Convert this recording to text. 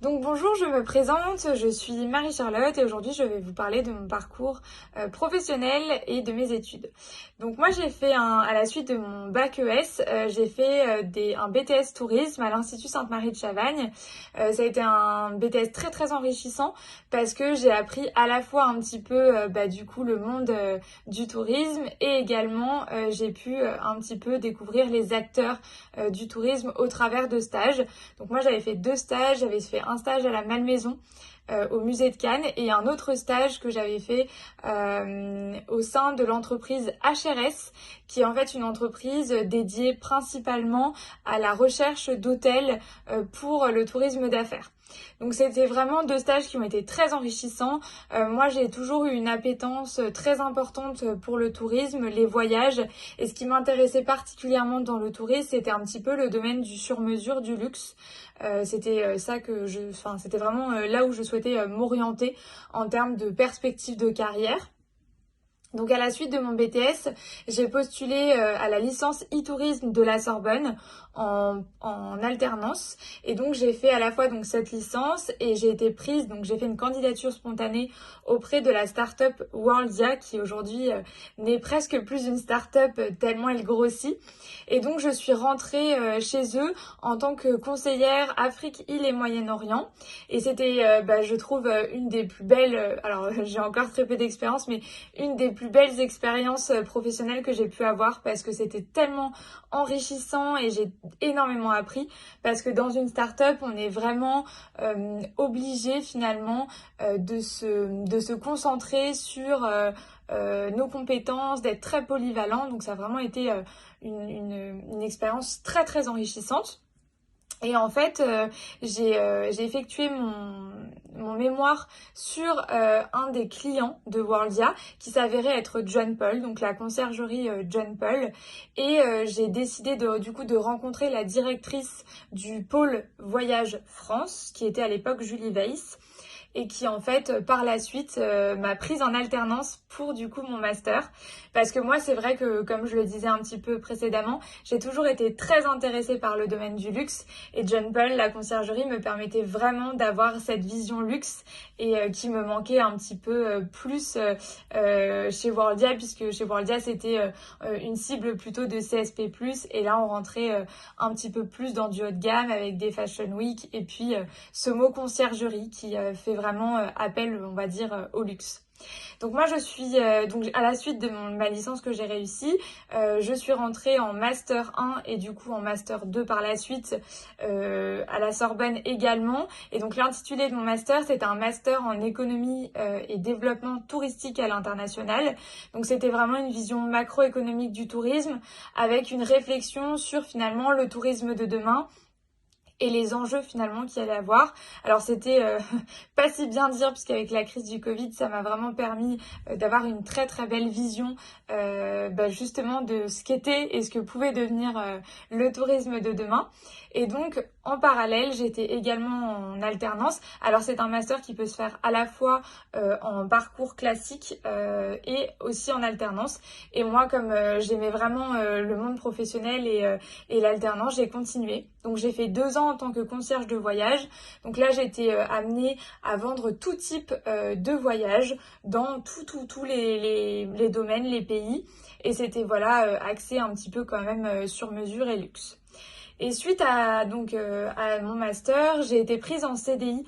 Donc bonjour, je me présente, je suis Marie-Charlotte et aujourd'hui je vais vous parler de mon parcours professionnel et de mes études. Donc moi j'ai fait à la suite de mon bac ES, j'ai fait un BTS tourisme à l'Institut Sainte-Marie de Chavagne. Ça a été un BTS très très enrichissant parce que j'ai appris à la fois un petit peu du coup le monde du tourisme et également j'ai pu un petit peu découvrir les acteurs du tourisme au travers de stages. Donc moi j'avais fait 2 stages, j'avais fait un stage à la Malmaison au musée de Cannes et un autre stage que j'avais fait au sein de l'entreprise HRS qui est en fait une entreprise dédiée principalement à la recherche d'hôtels pour le tourisme d'affaires. Donc c'était vraiment 2 stages qui ont été très enrichissants. Moi j'ai toujours eu une appétence très importante pour le tourisme, les voyages, et ce qui m'intéressait particulièrement dans le tourisme c'était un petit peu le domaine du sur-mesure, du luxe. C'était ça c'était vraiment là où je souhaitais m'orienter en termes de perspective de carrière. Donc à la suite de mon BTS, j'ai postulé à la licence e-tourisme de la Sorbonne en alternance. Et donc j'ai fait à la fois donc cette licence et j'ai été prise, donc j'ai fait une candidature spontanée auprès de la start-up Worldia qui aujourd'hui n'est presque plus une start-up tellement elle grossit. Et donc je suis rentrée chez eux en tant que conseillère Afrique, île et Moyen-Orient. Et c'était, je trouve, une des plus belles, alors j'ai encore très peu d'expérience, mais une des plus belles expériences professionnelles que j'ai pu avoir parce que c'était tellement enrichissant et j'ai énormément appris parce que dans une start-up on est vraiment obligé finalement de se concentrer sur nos compétences, d'être très polyvalent. Donc ça a vraiment été une expérience très très enrichissante. Et en fait, j'ai effectué mon mémoire sur un des clients de Worldia qui s'avérait être John Paul, donc la conciergerie John Paul. Et j'ai décidé du coup de rencontrer la directrice du pôle Voyage France, qui était à l'époque Julie Weiss, et qui en fait par la suite m'a prise en alternance pour du coup mon master. Parce que moi c'est vrai que comme je le disais un petit peu précédemment, j'ai toujours été très intéressée par le domaine du luxe et John Paul, la conciergerie, me permettait vraiment d'avoir cette vision luxe et qui me manquait un petit peu plus chez Worldia, puisque chez Worldia c'était une cible plutôt de CSP+, et là on rentrait un petit peu plus dans du haut de gamme avec des Fashion Week et puis ce mot conciergerie qui fait vraiment appel, on va dire, au luxe. Donc moi je suis donc à la suite de ma licence que j'ai réussi, je suis rentrée en master 1 et du coup en master 2 par la suite à la Sorbonne également. Et donc l'intitulé de mon master c'était un master en économie et développement touristique à l'international. Donc c'était vraiment une vision macroéconomique du tourisme avec une réflexion sur finalement le tourisme de demain et les enjeux finalement qu'il y allait avoir. Alors c'était pas si bien dire puisqu'avec la crise du Covid ça m'a vraiment permis d'avoir une très très belle vision justement de ce qu'était et ce que pouvait devenir le tourisme de demain. Et donc en parallèle j'étais également en alternance. Alors c'est un master qui peut se faire à la fois en parcours classique et aussi en alternance. Et moi comme j'aimais vraiment le monde professionnel et l'alternance, j'ai continué. Donc j'ai fait 2 ans en tant que concierge de voyage. Donc là j'ai été amenée à vendre tout type de voyage dans tous les domaines, les pays. Et c'était voilà axé un petit peu quand même sur mesure et luxe. Et suite à mon master, j'ai été prise en CDI